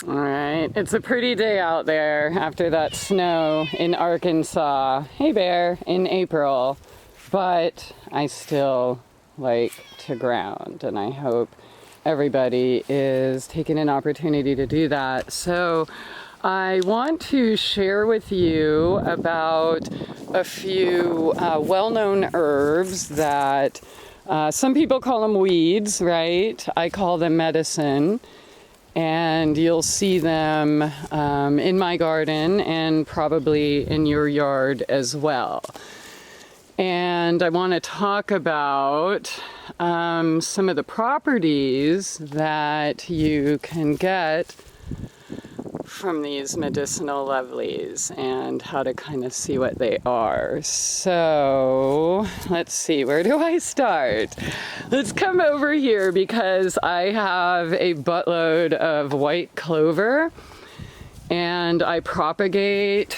All right, it's a pretty day out there after that snow in Arkansas. Hey Bear, in April. But I still like to ground, and I hope everybody is taking an opportunity to do that. So I want to share with you about a few well-known herbs that some people call them weeds, right? I call them medicine. And you'll see them in my garden and probably in your yard as well. And I want to talk about some of the properties that you can get from these medicinal lovelies and how to kind of see what they are. So let's see, where do I start? Let's come over here because I have a buttload of white clover and I propagate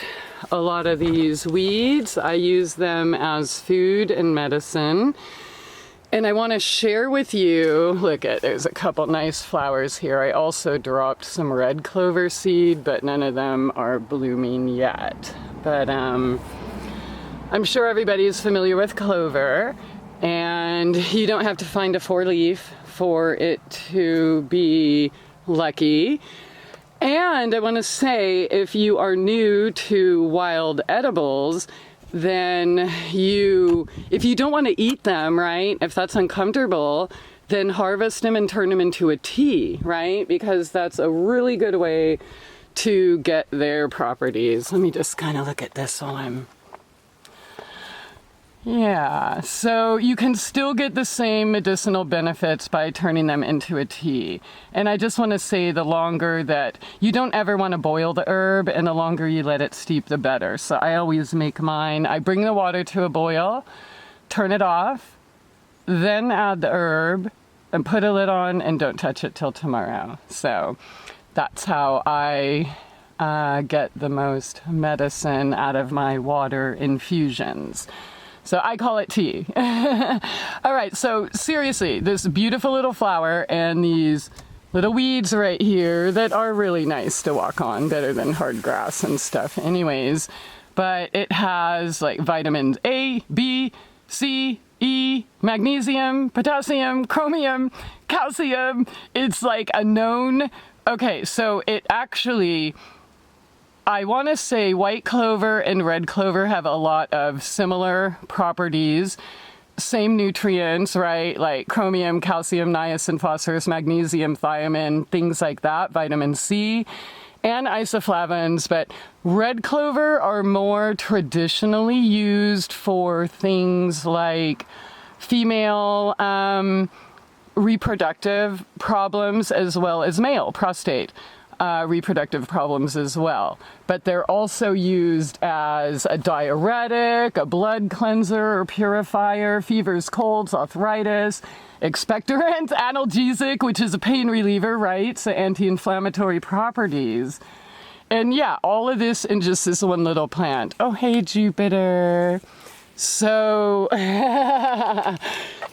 a lot of these weeds. I use them as food and medicine. And I want to share with you, look at, there's a couple nice flowers here. I also dropped some red clover seed, but none of them are blooming yet. But I'm sure everybody's familiar with clover, and you don't have to find a 4-leaf for it to be lucky. And I want to say, if you are new to wild edibles, then if you don't want to eat them, right, if that's uncomfortable, then harvest them and turn them into a tea, right? Because that's a really good way to get their properties. Let me just kind of look at this while I'm... Yeah, so you can still get the same medicinal benefits by turning them into a tea. And I just want to say the longer that you don't ever want to boil the herb, and the longer you let it steep, the better. So I always make mine. I bring the water to a boil, turn it off, then add the herb and put a lid on and don't touch it till tomorrow. So that's how I get the most medicine out of my water infusions. So I call it tea. All right, so seriously, this beautiful little flower and these little weeds right here that are really nice to walk on, better than hard grass and stuff anyways. But it has like vitamins A, B, C, E, magnesium, potassium, chromium, calcium. It's like a known... Okay, so it actually... I want to say white clover and red clover have a lot of similar properties, same nutrients, right? Like chromium, calcium, niacin, phosphorus, magnesium, thiamine, things like that, vitamin C, and isoflavones. But red clover are more traditionally used for things like female reproductive problems as well as male prostate. Reproductive problems as well. But they're also used as a diuretic, a blood cleanser or purifier, fevers, colds, arthritis, expectorant, analgesic, which is a pain reliever, right? So anti-inflammatory properties. And yeah, all of this in just this one little plant. Oh, hey, Jupiter. So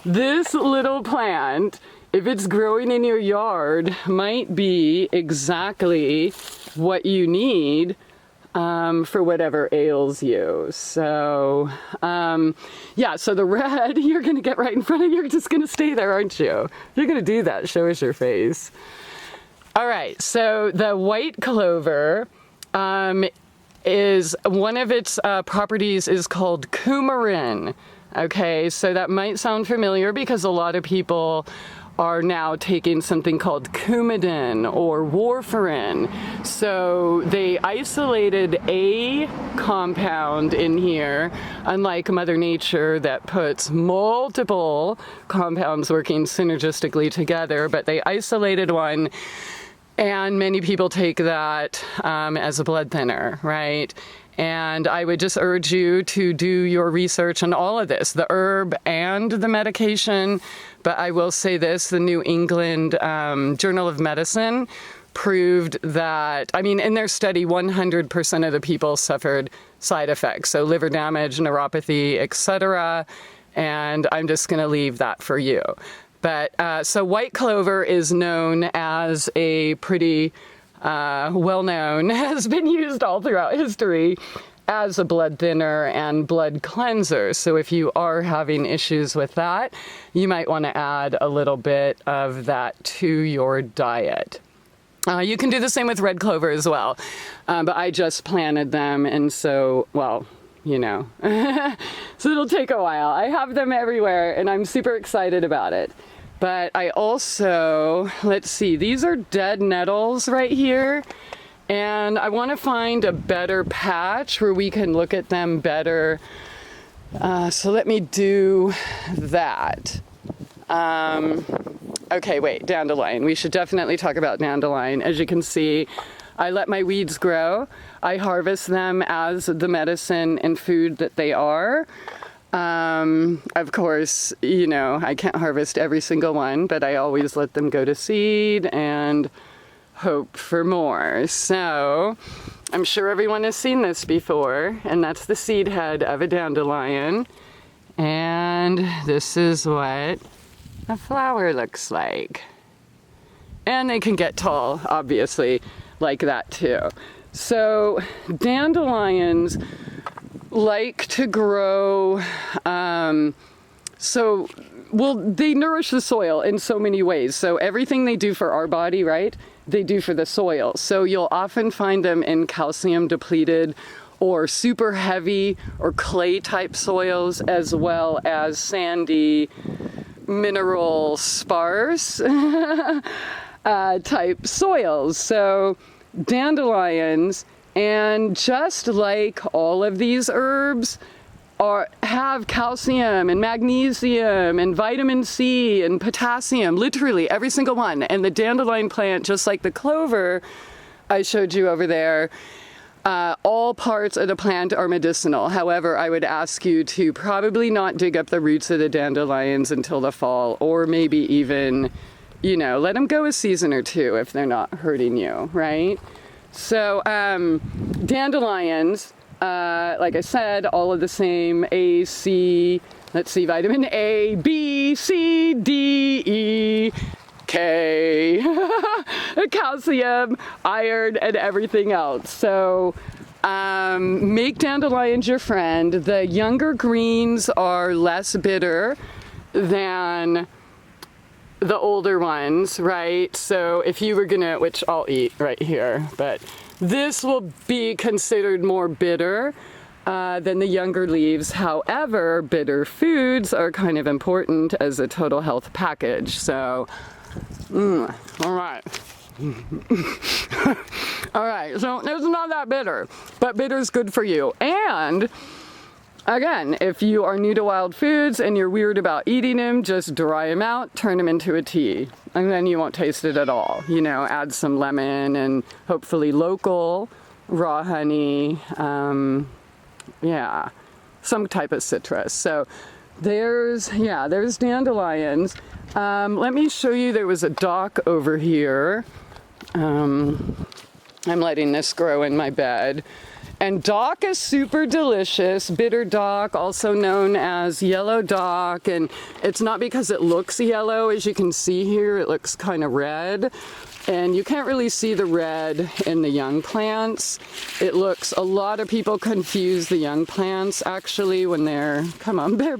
this little plant, if it's growing in your yard, might be exactly what you need for whatever ails you. So, yeah, so the red, you're going to get right in front of you. You're just going to stay there, aren't you? You're going to do that. Show us your face. All right, so the white clover is one of its properties is called coumarin. Okay, so that might sound familiar because a lot of people are now taking something called Coumadin or warfarin. So they isolated a compound in here, unlike Mother Nature that puts multiple compounds working synergistically together, but they isolated one, and many people take that as a blood thinner, right? And I would just urge you to do your research on all of this, the herb and the medication. But I will say this, the New England Journal of Medicine proved that, I mean, in their study, 100% of the people suffered side effects. So liver damage, neuropathy, etc. And I'm just going to leave that for you. But so white clover is known as a pretty well known, has been used all throughout history as a blood thinner and blood cleanser. So if you are having issues with that, you might want to add a little bit of that to your diet. You can do the same with red clover as well, but I just planted them, and so, well, you know, so it'll take a while. I have them everywhere, and I'm super excited about it. But I also, let's see, these are dead nettles right here, and I want to find a better patch where we can look at them better. So let me do that. Okay, wait, dandelion. We should definitely talk about dandelion. As you can see, I let my weeds grow. I harvest them as the medicine and food that they are. Of course, you know, I can't harvest every single one, but I always let them go to seed and hope for more. So I'm sure everyone has seen this before, and that's the seed head of a dandelion. And this is what a flower looks like. And they can get tall, obviously, like that too. So dandelions like to grow, they nourish the soil in so many ways. So everything they do for our body, right, they do for the soil. So you'll often find them in calcium depleted or super heavy or clay type soils, as well as sandy, mineral sparse type soils. So dandelions, and just like all of these herbs, have calcium and magnesium and vitamin C and potassium, literally every single one. And the dandelion plant, just like the clover I showed you over there, all parts of the plant are medicinal. However, I would ask you to probably not dig up the roots of the dandelions until the fall, or maybe even, you know, let them go a season or two if they're not hurting you, right? So dandelions, like I said, all of the same A, C, let's see, vitamin A, B, C, D, E, K, calcium, iron, and everything else. So make dandelions your friend. The younger greens are less bitter than the older ones, right? So if you were gonna, which I'll eat right here, but this will be considered more bitter than the younger leaves. However, bitter foods are kind of important as a total health package. So, all right. All right, so it's not that bitter, but bitter is good for you. And again, if you are new to wild foods and you're weird about eating them, just dry them out, turn them into a tea, and then you won't taste it at all. You know, add some lemon and hopefully local raw honey, yeah, some type of citrus. So there's dandelions. Let me show you, there was a dock over here. I'm letting this grow in my bed. And dock is super delicious, bitter dock, also known as yellow dock. And it's not because it looks yellow, as you can see here, it looks kind of red. And you can't really see the red in the young plants. It looks, a lot of people confuse the young plants actually when they're, come on, bear.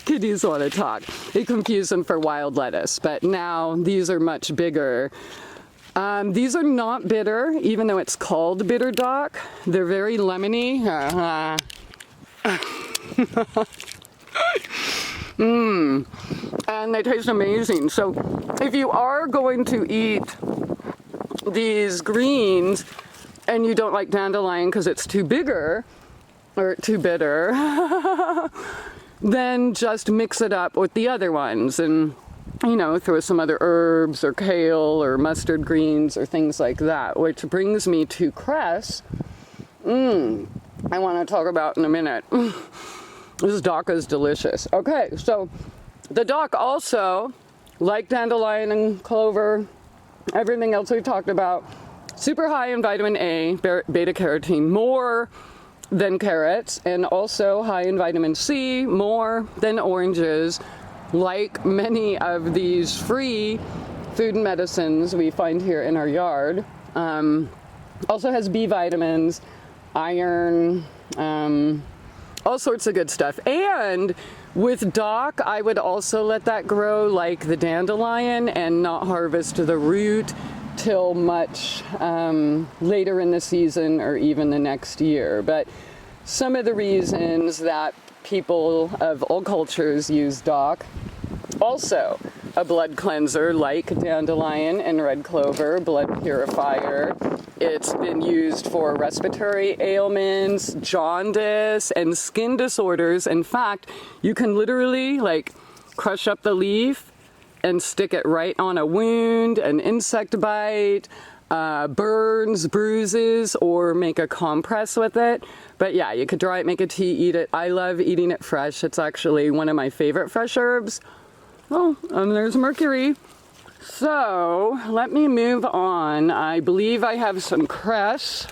Kitties want to talk. They confuse them for wild lettuce, but now these are much bigger. These are not bitter, even though it's called bitter dock. They're very lemony. And they taste amazing. So if you are going to eat these greens and you don't like dandelion because it's too bigger or too bitter, then just mix it up with the other ones and, you know, throw some other herbs or kale or mustard greens or things like that. Which brings me to cress. I want to talk about in a minute. This dock is delicious. Okay, so the dock also, like dandelion and clover, everything else we talked about, super high in vitamin A, beta carotene, more than carrots, and also high in vitamin C, more than oranges. Like many of these free food and medicines we find here in our yard. Also has B vitamins, iron, all sorts of good stuff. And with dock, I would also let that grow like the dandelion and not harvest the root till much later in the season or even the next year. But some of the reasons that people of all cultures use dock: also a blood cleanser like dandelion and red clover, blood purifier. It's been used for respiratory ailments, jaundice, and skin disorders. In fact, you can literally like crush up the leaf and stick it right on a wound, an insect bite, burns, bruises, or make a compress with it. But yeah, you could dry it, make a tea, eat it. I love eating it fresh. It's actually one of my favorite fresh herbs. Oh, there's mercury. So let me move on. I believe I have some cress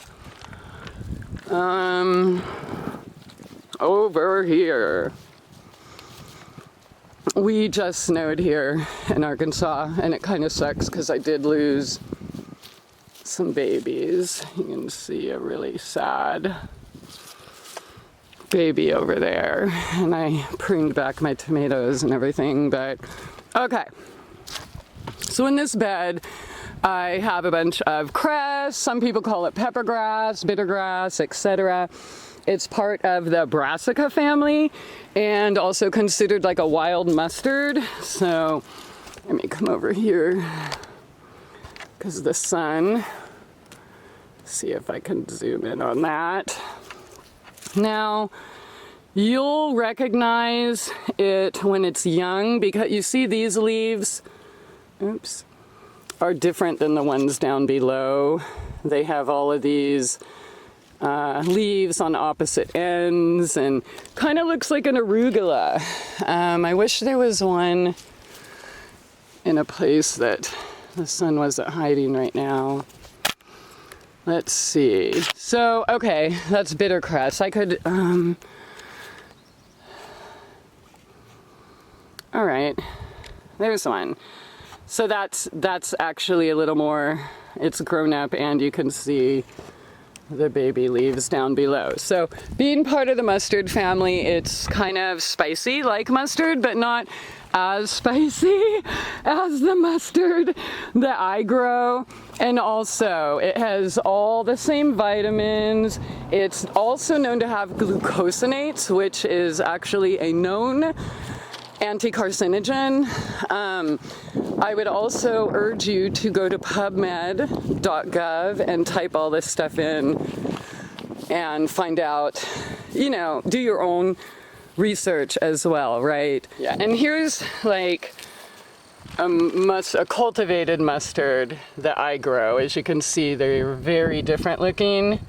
over here. We just snowed here in Arkansas, and it kind of sucks because I did lose some babies. You can see a really sad baby over there, and I pruned back my tomatoes and everything. But okay, so in this bed I have a bunch of cress. Some people call it peppergrass, bittergrass, etc. It's part of the brassica family and also considered like a wild mustard. So let me come over here because the sun, see if I can zoom in on that. Now, you'll recognize it when it's young because you see these leaves, oops, are different than the ones down below. They have all of these leaves on opposite ends and kind of looks like an arugula. I wish there was one in a place that the sun wasn't hiding right now. Let's see. So, okay, that's bitter cress. I could, all right, there's one. So that's actually a little more, it's grown up and you can see the baby leaves down below. So being part of the mustard family, it's kind of spicy like mustard, but not as spicy as the mustard that I grow. And also it has all the same vitamins. It's also known to have glucosinates, which is actually a known anti-carcinogen. I would also urge you to go to pubmed.gov and type all this stuff in and find out, you know, do your own research as well, right? Yeah. And here's like a cultivated mustard that I grow. As you can see, they're very different looking.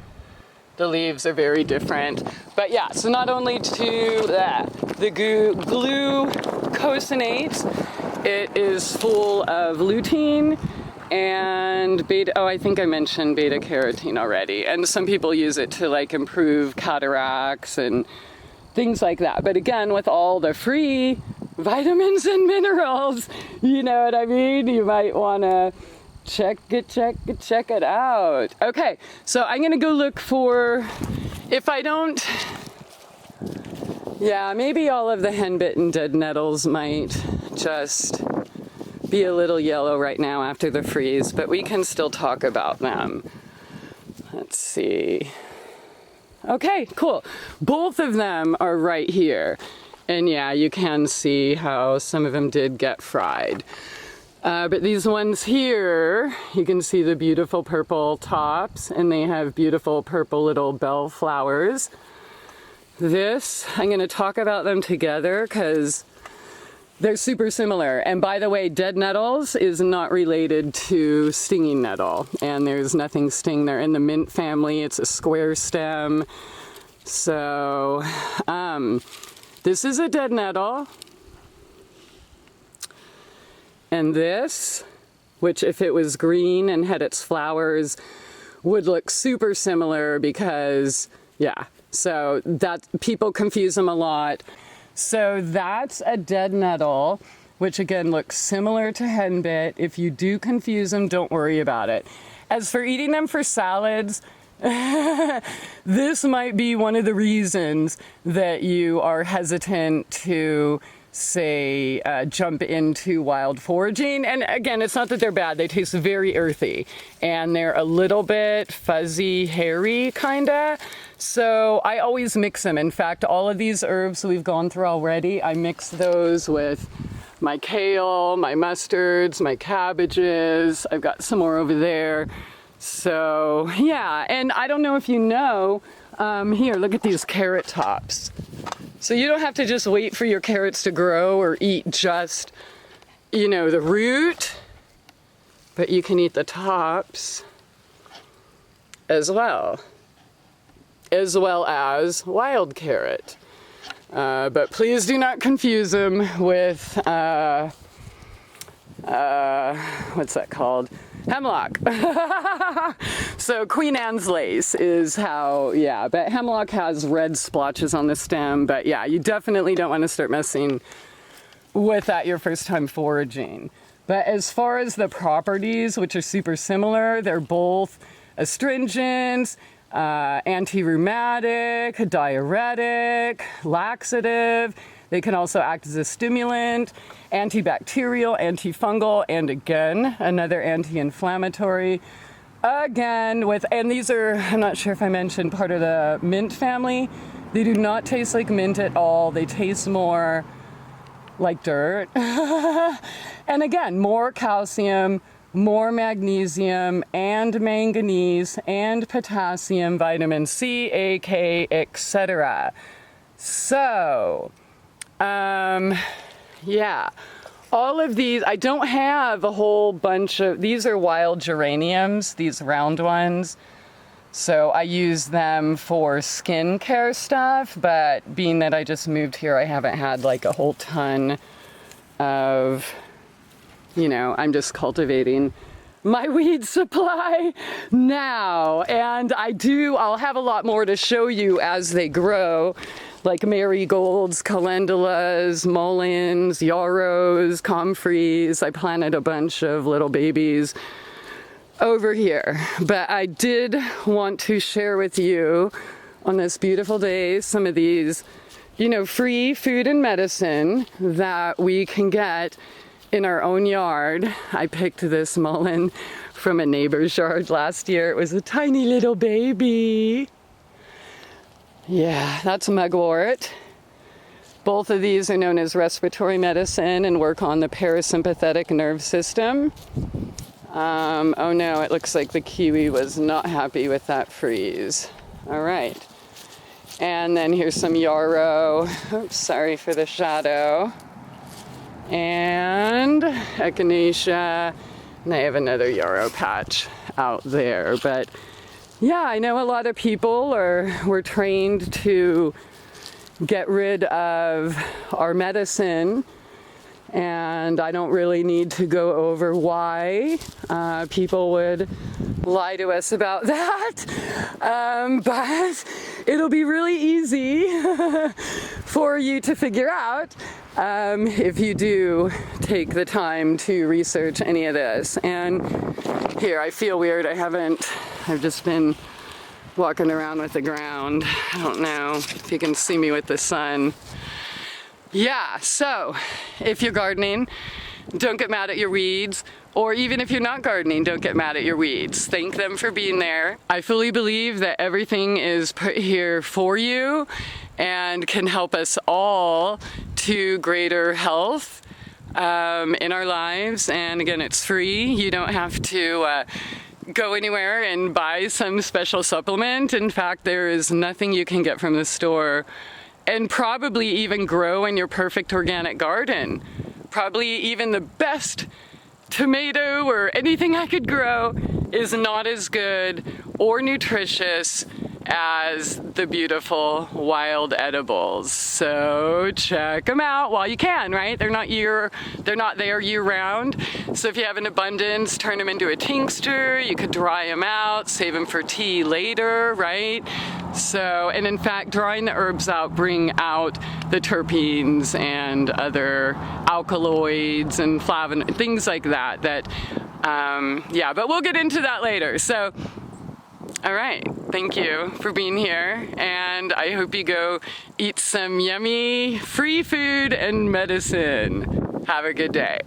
The leaves are very different. But yeah, so not only to the glucosinate, it is full of lutein and beta, oh, I think I mentioned beta carotene already. And some people use it to like improve cataracts and things like that. But again, with all the free vitamins and minerals, you know what I mean? You might want to check it out. Okay, so I'm gonna go look for, if I don't, yeah, maybe all of the henbitten dead nettles might just be a little yellow right now after the freeze, but we can still talk about them. Let's see. Okay, cool. Both of them are right here. And yeah, you can see how some of them did get fried. But these ones here, you can see the beautiful purple tops, and they have beautiful purple little bell flowers. This, I'm going to talk about them together because they're super similar. And by the way, dead nettles is not related to stinging nettle, and there's nothing sting. They're in the mint family. It's a square stem. So, this is a dead nettle. And this, which if it was green and had its flowers, would look super similar because, yeah, so that people confuse them a lot. So that's a dead nettle, which again looks similar to henbit. If you do confuse them, don't worry about it. As for eating them for salads, this might be one of the reasons that you are hesitant to, say, jump into wild foraging. And again, it's not that they're bad. They taste very earthy, and they're a little bit fuzzy, hairy, kinda. So I always mix them. In fact, all of these herbs we've gone through already, I mix those with my kale, my mustards, my cabbages. I've got some more over there. So yeah, and I don't know if you know, here, look at these carrot tops. So you don't have to just wait for your carrots to grow or eat just, you know, the root, but you can eat the tops as well as wild carrot. But please do not confuse them with, what's that called? Hemlock. So Queen Anne's lace is how, yeah, but hemlock has red splotches on the stem, but yeah, you definitely don't want to start messing with that your first time foraging. But as far as the properties, which are super similar, they're both astringent, anti-rheumatic, diuretic, laxative. They can also act as a stimulant, antibacterial, antifungal, and again, another anti-inflammatory. Again, and these are, I'm not sure if I mentioned, part of the mint family. They do not taste like mint at all. They taste more like dirt. And again, more calcium, more magnesium, and manganese, and potassium, vitamin C, A, K, etc. So, yeah, all of these, I don't have a whole bunch of, these are wild geraniums, these round ones. So I use them for skincare stuff, but being that I just moved here, I haven't had like a whole ton of, you know, I'm just cultivating my weed supply now. And I'll have a lot more to show you as they grow, like marigolds, calendulas, mulleins, yarrows, comfreys. I planted a bunch of little babies over here. But I did want to share with you on this beautiful day some of these, you know, free food and medicine that we can get in our own yard. I picked this mullein from a neighbor's yard last year. It was a tiny little baby. Yeah, that's mugwort. Both of these are known as respiratory medicine and work on the parasympathetic nerve system. Oh no, it looks like the kiwi was not happy with that freeze. All right. And then here's some yarrow. Oops, sorry for the shadow. And echinacea. And I have another yarrow patch out there. But yeah, I know a lot of people were trained to get rid of our medicine, and I don't really need to go over why people would lie to us about that, but it'll be really easy for you to figure out if you do take the time to research any of this. And here, I feel weird. I've just been walking around with the ground. I don't know if you can see me with the sun. Yeah, so if you're gardening, don't get mad at your weeds. Or even if you're not gardening, don't get mad at your weeds. Thank them for being there. I fully believe that everything is put here for you and can help us all to greater health in our lives. And again, it's free. You don't have to go anywhere and buy some special supplement. In fact, there is nothing you can get from the store and probably even grow in your perfect organic garden. Probably even the best tomato or anything I could grow is not as good or nutritious as the beautiful wild edibles. So check them out while you can, right? They're not there year round. So if you have an abundance, turn them into a tincture. You could dry them out, save them for tea later, right? So, and in fact, drying the herbs out bring out the terpenes and other alkaloids and flavonoids, things like that, yeah, but we'll get into that later. So, all right, thank you for being here, and I hope you go eat some yummy free food and medicine. Have a good day.